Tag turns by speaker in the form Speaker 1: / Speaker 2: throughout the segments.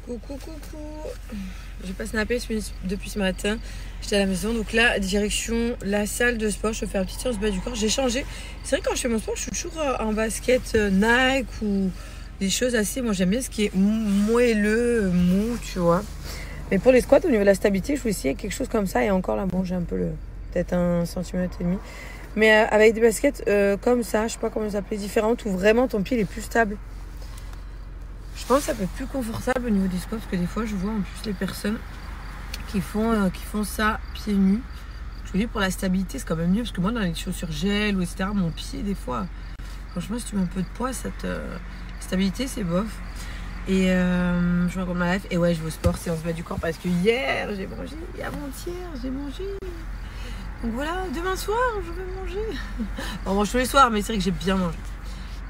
Speaker 1: Coucou. J'ai pas snappé depuis ce matin. J'étais à la maison. Donc là, direction la salle de sport. Je vais faire une petite séance bas du corps. J'ai changé. C'est vrai que quand je fais mon sport, je suis toujours en basket Nike ou des choses assez... Moi, j'aime bien ce qui est moelleux, mou, tu vois. Mais pour les squats, au niveau de la stabilité, je vais essayer quelque chose comme ça. Et encore là, bon, j'ai un peu peut-être 1,5 cm. Mais avec des baskets comme ça, je sais pas comment ça s'appelle, différentes, où vraiment ton pied il est plus stable. Je pense que ça peut être plus confortable au niveau des squats parce que des fois je vois en plus les personnes qui font ça pieds nus. Je vous dis pour la stabilité c'est quand même mieux parce que moi dans les chaussures gel ou etc. mon pied des fois, franchement si tu mets un peu de poids, stabilité c'est bof. Et je raconte ma life et ouais je vais au sport, séance bas du corps parce que hier j'ai mangé et avant-hier j'ai mangé. Donc voilà, demain soir je vais manger. On mange tous les soirs mais c'est vrai que j'ai bien mangé.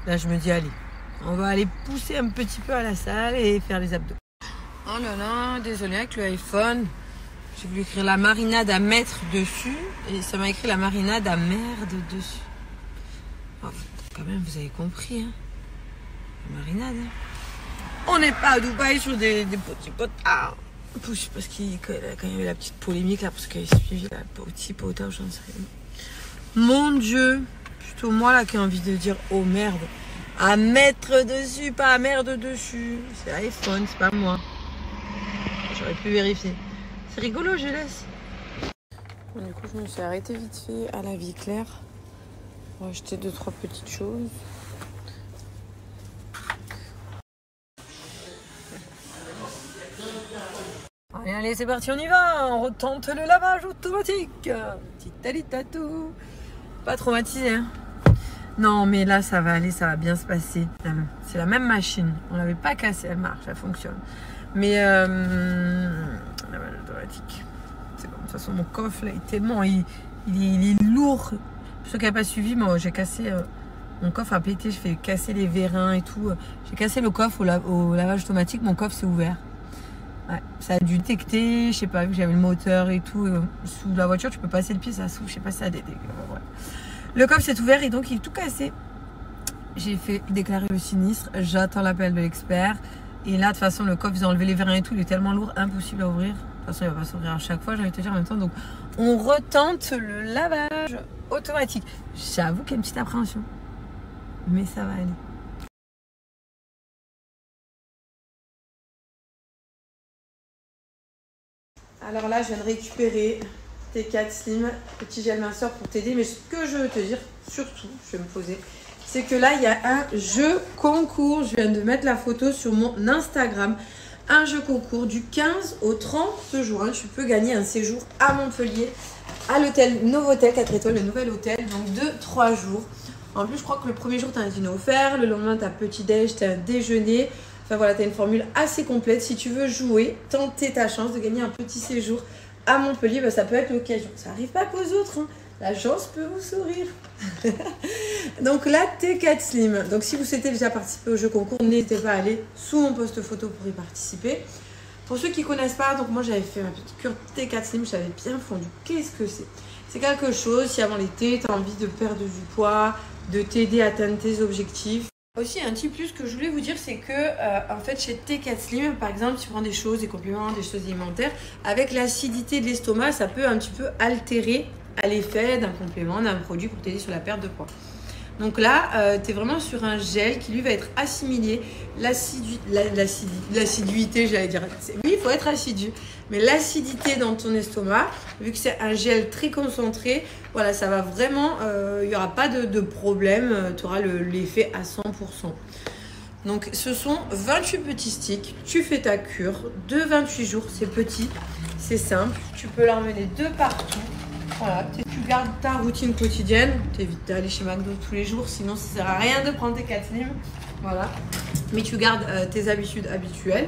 Speaker 1: Là je me dis allez. On va aller pousser un petit peu à la salle et faire les abdos. Oh là là, désolé avec le iPhone. J'ai voulu écrire la marinade à mettre dessus et ça m'a écrit la marinade à merde dessus. Oh, quand même, vous avez compris, hein. La marinade. Hein. On n'est pas à Dubaï sur des petits potards. Parce qu'il y a eu la petite polémique là, parce qu'il y a suivi la petit potard, j'en sais rien. Mon Dieu, plutôt moi là qui ai envie de dire oh merde. À mettre dessus, pas à merde dessus. C'est iPhone, c'est pas moi. J'aurais pu vérifier. C'est rigolo, je laisse. Bon, du coup, je me suis arrêtée vite fait à la Vie Claire pour acheter 2-3 petites choses. Allez, c'est parti, on y va. On retente le lavage automatique. Titali-tatou. Pas traumatisé, hein. Non, mais là, ça va aller, ça va bien se passer. C'est la même machine. On l'avait pas cassée, elle marche, elle fonctionne. Mais la lavage automatique. C'est bon, de toute façon, mon coffre, là, est tellement... Il est lourd. Pour ceux qui n'ont pas suivi, moi, j'ai cassé... mon coffre a pété, je fais casser les vérins et tout. J'ai cassé le coffre au lavage automatique, mon coffre s'est ouvert. Ouais, ça a dû détecter, je sais pas, vu que j'avais le moteur et tout. Sous la voiture, tu peux passer le pied, ça s'ouvre, je sais pas si ça a détecté. Ouais. Le coffre s'est ouvert et donc il est tout cassé. J'ai fait déclarer le sinistre. J'attends l'appel de l'expert. Et là, de toute façon, le coffre, ils ont enlevé les vérins et tout. Il est tellement lourd, impossible à ouvrir. De toute façon, il va pas s'ouvrir à chaque fois, j'ai envie de te dire en même temps. Donc, on retente le lavage automatique. J'avoue qu'il y a une petite appréhension. Mais ça va aller. Alors là, je viens de récupérer T4 Slim, petit gel minceur pour t'aider. Mais ce que je veux te dire, surtout, je vais me poser, c'est que là, il y a un jeu concours. Je viens de mettre la photo sur mon Instagram. Un jeu concours du 15 au 30 juin. Tu peux gagner un séjour à Montpellier, à l'hôtel Novotel 4 étoiles, le nouvel hôtel, donc de 3 jours. En plus, je crois que le premier jour, tu as un dîner offert. Le lendemain, tu as petit-déj, tu as un déjeuner. Enfin voilà, tu as une formule assez complète. Si tu veux jouer, tenter ta chance de gagner un petit séjour à Montpellier, bah, ça peut être l'occasion. Ça n'arrive pas qu'aux autres, hein. La chance peut vous sourire. Donc là, T4 Slim. Donc si vous souhaitez déjà participer au jeu concours, n'hésitez pas à aller sous mon post photo pour y participer. Pour ceux qui ne connaissent pas, donc moi j'avais fait ma petite cure T4 Slim, j'avais bien fondu. Qu'est-ce que c'est? C'est quelque chose, si avant l'été, tu as envie de perdre du poids, de t'aider à atteindre tes objectifs. Aussi, un petit plus que je voulais vous dire, c'est que en fait, chez T4 Slim, par exemple, tu prends des choses, des compléments, des choses alimentaires, avec l'acidité de l'estomac, ça peut un petit peu altérer à l'effet d'un complément, d'un produit pour t'aider sur la perte de poids. Donc là, tu es vraiment sur un gel qui lui va être assimilé. L'assiduité, j'allais dire. Oui, il faut être assidu. Mais l'acidité dans ton estomac, vu que c'est un gel très concentré, voilà, ça va vraiment, il n'y aura pas de problème. Tu auras l'effet à 100%. Donc, ce sont 28 petits sticks. Tu fais ta cure de 28 jours. C'est petit, c'est simple. Tu peux l'emmener de partout. Voilà, tu gardes ta routine quotidienne, tu évites d'aller chez McDo tous les jours, sinon ça ne sert à rien de prendre tes 4 Slim. Voilà. Mais tu gardes tes habitudes habituelles.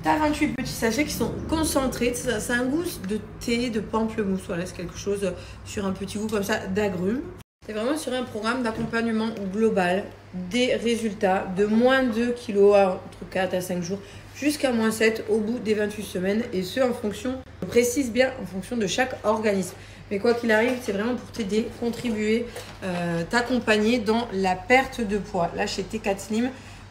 Speaker 1: Tu as 28 petits sachets qui sont concentrés. Ça a un goût de thé, de pamplemousse. Voilà, c'est quelque chose sur un petit goût comme ça d'agrumes. C'est vraiment sur un programme d'accompagnement global des résultats de moins 2 kg entre 4 à 5 jours jusqu'à moins 7 au bout des 28 semaines. Et ce, en fonction, je précise bien, en fonction de chaque organisme. Mais quoi qu'il arrive, c'est vraiment pour t'aider, contribuer, t'accompagner dans la perte de poids. Là, chez T4 Slim,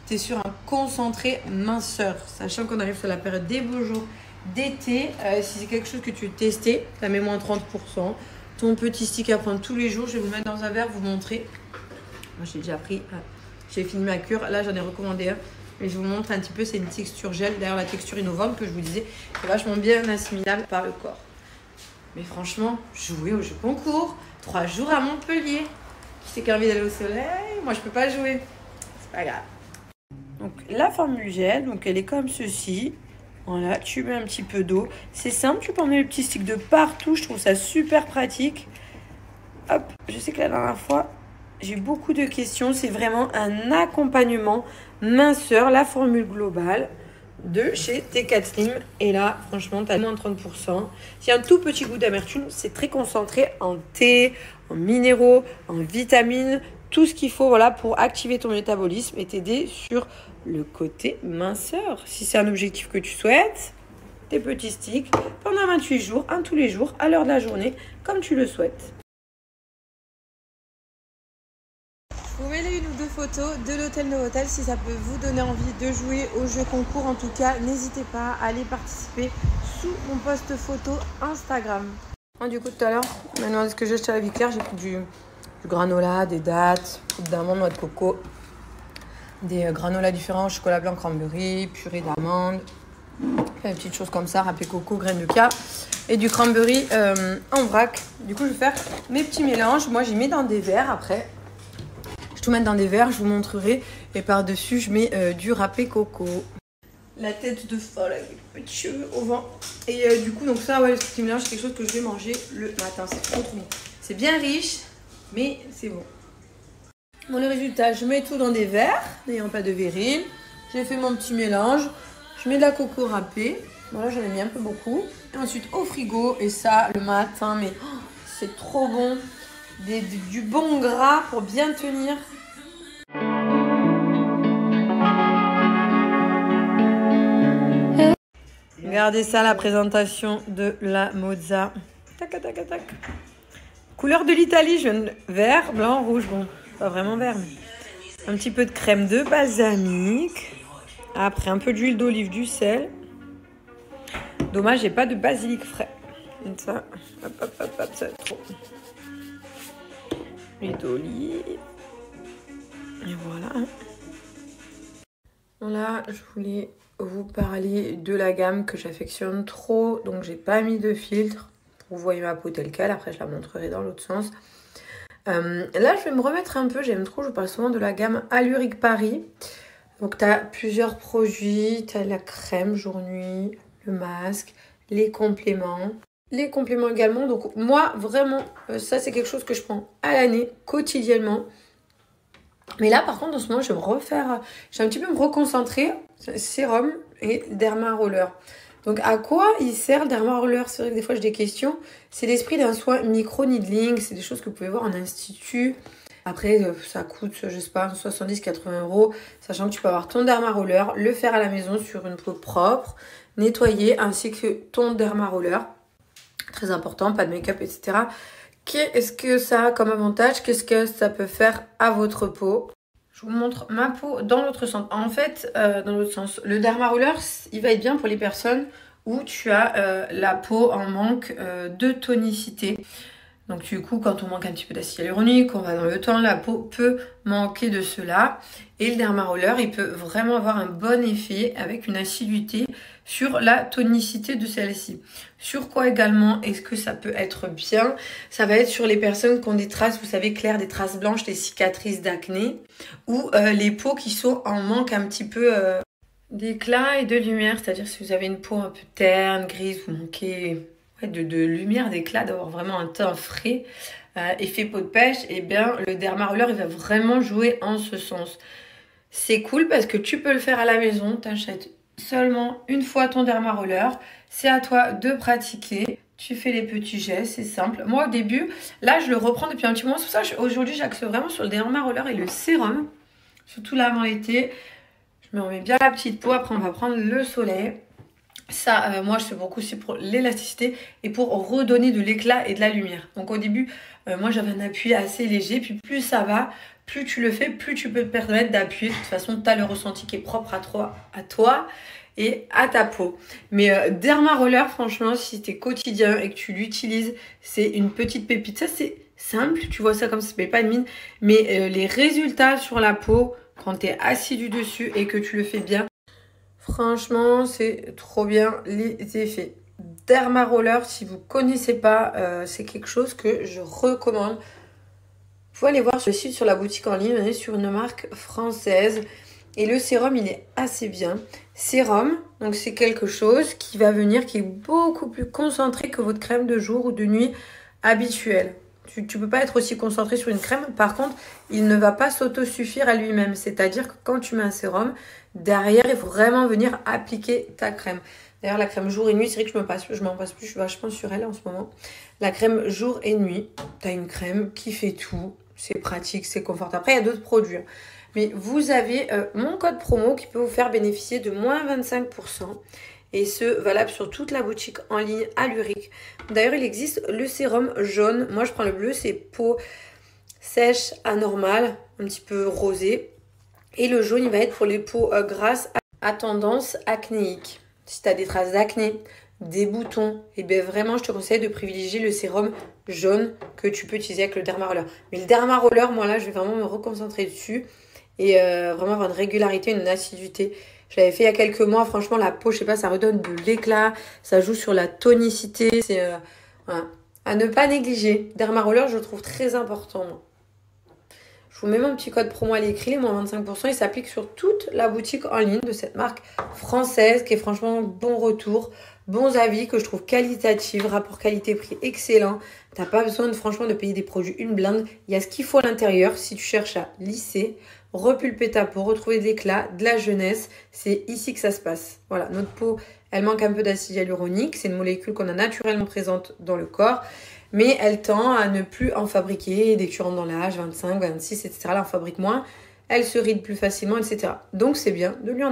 Speaker 1: tu es sur un concentré minceur. Sachant qu'on arrive sur la période des beaux jours d'été. Si c'est quelque chose que tu veux tester, tu as mis moins 30%. Ton petit stick à prendre tous les jours. Je vais vous mettre dans un verre, vous montrer. Moi, j'ai déjà pris. J'ai fini ma cure. Là, j'en ai recommandé un. Mais je vous montre un petit peu. C'est une texture gel. D'ailleurs, la texture innovante que je vous disais, c'est vachement bien assimilable par le corps. Mais franchement, jouer au jeu concours, 3 jours à Montpellier. Qui c'est qui a envie d'aller au soleil? Moi, je peux pas jouer. C'est pas grave. Donc, la formule gel, donc elle est comme ceci. Voilà, tu mets un petit peu d'eau. C'est simple, tu peux emmener le petit stick de partout. Je trouve ça super pratique. Hop, je sais que la dernière fois, j'ai eu beaucoup de questions. C'est vraiment un accompagnement minceur, la formule globale de chez T4 Slim. Et là, franchement, tu as moins de 30%. Il y a un tout petit goût d'amertume. C'est très concentré en thé, en minéraux, en vitamines. Tout ce qu'il faut voilà, pour activer ton métabolisme et t'aider sur le côté minceur. Si c'est un objectif que tu souhaites, tes petits sticks pendant 28 jours, un tous les jours, à l'heure de la journée, comme tu le souhaites. Vous mettez une ou deux photos de l'hôtel Novotel si ça peut vous donner envie de jouer au jeu concours. En tout cas, n'hésitez pas à aller participer sous mon post photo Instagram. Du coup, tout à l'heure, maintenant, ce que j'ai acheté à la vie claire, j'ai pris du granola, des dattes, poudre d'amande, noix de coco, des granolas différents, chocolat blanc, cranberry, purée d'amandes, des petites choses comme ça, râpé coco, graines de ca et du cranberry en vrac. Du coup, je vais faire mes petits mélanges. Moi, j'y mets dans des verres après. Je vais tout mettre dans des verres, je vous montrerai. Et par-dessus, je mets du râpé coco. La tête de folle avec les petits cheveux au vent. Et du coup, donc ça, ouais, ce petit mélange, c'est quelque chose que je vais manger le matin. C'est trop bon. C'est bien riche, mais c'est bon. Bon, le résultat, je mets tout dans des verres, n'ayant pas de verrine. J'ai fait mon petit mélange. Je mets de la coco râpée. Voilà, j'en ai mis un peu beaucoup. Et ensuite, au frigo. Et ça, le matin, mais oh, c'est trop bon. Du bon gras pour bien tenir. Regardez ça, la présentation de la mozza. Tac, tac, tac, tac. Couleur de l'Italie, jaune, vert, blanc, rouge. Bon, pas vraiment vert, mais un petit peu de crème de balsamique. Après, un peu d'huile d'olive, du sel. Dommage, j'ai pas de basilic frais. Comme ça, hop, hop, hop, hop, ça va être trop. Huile d'olive. Et voilà. Là, je voulais vous parler de la gamme que j'affectionne trop. Donc, j'ai pas mis de filtre. Vous voyez ma peau telle quelle. Après, je la montrerai dans l'autre sens. Là, je vais me remettre un peu. J'aime trop. Je parle souvent de la gamme Allurique Paris. Donc, tu as plusieurs produits. Tu as la crème jour-nuit, le masque, les compléments. Les compléments également. Donc, moi, vraiment, ça, c'est quelque chose que je prends à l'année, quotidiennement. Mais là, par contre, en ce moment, je vais me refaire... Je vais un petit peu me reconcentrer. Sérum et Derma Roller. Donc, à quoi il sert le Derma Roller? C'est vrai que des fois, j'ai des questions. C'est l'esprit d'un soin micro-needling. C'est des choses que vous pouvez voir en institut. Après, ça coûte, je sais pas, 70-80 €. Sachant que tu peux avoir ton Derma Roller, le faire à la maison sur une peau propre, nettoyer, ainsi que ton Derma Roller. Très important, pas de make-up, etc. Qu'est-ce que ça a comme avantage? Qu'est-ce que ça peut faire à votre peau? Je vous montre ma peau dans l'autre sens. En fait, dans l'autre sens, le Derma Roller, il va être bien pour les personnes où tu as la peau en manque de tonicité. Donc du coup, quand on manque un petit peu d'acide hyaluronique, on va dans le temps, la peau peut manquer de cela. Et le Derma Roller, il peut vraiment avoir un bon effet avec une assiduité sur la tonicité de celle-ci. Sur quoi également est-ce que ça peut être bien? Ça va être sur les personnes qui ont des traces, vous savez, claires, des traces blanches, des cicatrices d'acné, ou les peaux qui sont en manque un petit peu d'éclat et de lumière. C'est-à-dire si vous avez une peau un peu terne, grise, vous manquez de lumière, d'éclat, d'avoir vraiment un teint frais, effet peau de pêche, et bien le Derma Roller, il va vraiment jouer en ce sens. C'est cool parce que tu peux le faire à la maison, t'achètes seulement une fois ton Derma Roller, c'est à toi de pratiquer, tu fais les petits gestes, c'est simple. Moi au début, là je le reprends depuis un petit moment, c'est pour ça aujourd'hui j'axe vraiment sur le Derma Roller et le sérum, surtout là avant l'été. Je me remets bien la petite peau, après on va prendre le soleil. Ça, moi je fais beaucoup aussi pour l'élasticité et pour redonner de l'éclat et de la lumière. Donc au début, moi j'avais un appui assez léger, puis plus ça va, plus tu le fais, plus tu peux te permettre d'appuyer. De toute façon, tu as le ressenti qui est propre à toi et à ta peau. Mais Derma Roller, franchement, si t'es quotidien et que tu l'utilises, c'est une petite pépite. Ça, c'est simple, tu vois ça comme ça, ça paye pas de mine. Mais les résultats sur la peau, quand tu es assidu dessus et que tu le fais bien, franchement, c'est trop bien les effets. Derma Roller, si vous ne connaissez pas, c'est quelque chose que je recommande. Vous pouvez aller voir sur le site, sur la boutique en ligne, on est sur une marque française. Et le sérum, il est assez bien. Sérum, donc c'est quelque chose qui va venir, qui est beaucoup plus concentré que votre crème de jour ou de nuit habituelle. Tu ne peux pas être aussi concentré sur une crème. Par contre, il ne va pas s'autosuffire à lui-même. C'est-à-dire que quand tu mets un sérum, derrière, il faut vraiment venir appliquer ta crème. D'ailleurs, la crème jour et nuit, c'est vrai que je m'en passe plus. Je suis vachement sur elle en ce moment. La crème jour et nuit, tu as une crème qui fait tout. C'est pratique, c'est confortable. Après, il y a d'autres produits. Mais vous avez mon code promo qui peut vous faire bénéficier de moins 25%. Et ce, valable sur toute la boutique en ligne Alluric. D'ailleurs, il existe le sérum jaune. Moi, je prends le bleu, c'est peau sèche, anormale, un petit peu rosée. Et le jaune, il va être pour les peaux grasses à tendance acnéique. Si tu as des traces d'acné, des boutons, et bien vraiment, je te conseille de privilégier le sérum jaune que tu peux utiliser avec le Derma Roller. Mais le Derma Roller, moi là, je vais vraiment me reconcentrer dessus et vraiment avoir une régularité, une assiduité. Je l'avais fait il y a quelques mois, franchement, la peau, je sais pas, ça redonne de l'éclat, ça joue sur la tonicité. C'est voilà, à ne pas négliger. Derma Roller, je le trouve très important, moi. Je vous mets mon petit code promo à l'écrit, moins 25%. Il s'applique sur toute la boutique en ligne de cette marque française qui est franchement bon retour, bons avis, que je trouve qualitative, rapport qualité-prix excellent. T'as pas besoin franchement de payer des produits une blinde. Il y a ce qu'il faut à l'intérieur si tu cherches à lisser, repulper ta peau, retrouver de l'éclat, de la jeunesse. C'est ici que ça se passe. Voilà, notre peau, elle manque un peu d'acide hyaluronique. C'est une molécule qu'on a naturellement présente dans le corps. Mais elle tend à ne plus en fabriquer. Dès que tu rentres dans l'âge, 25, 26, etc., elle en fabrique moins. Elle se ride plus facilement, etc. Donc, c'est bien de lui en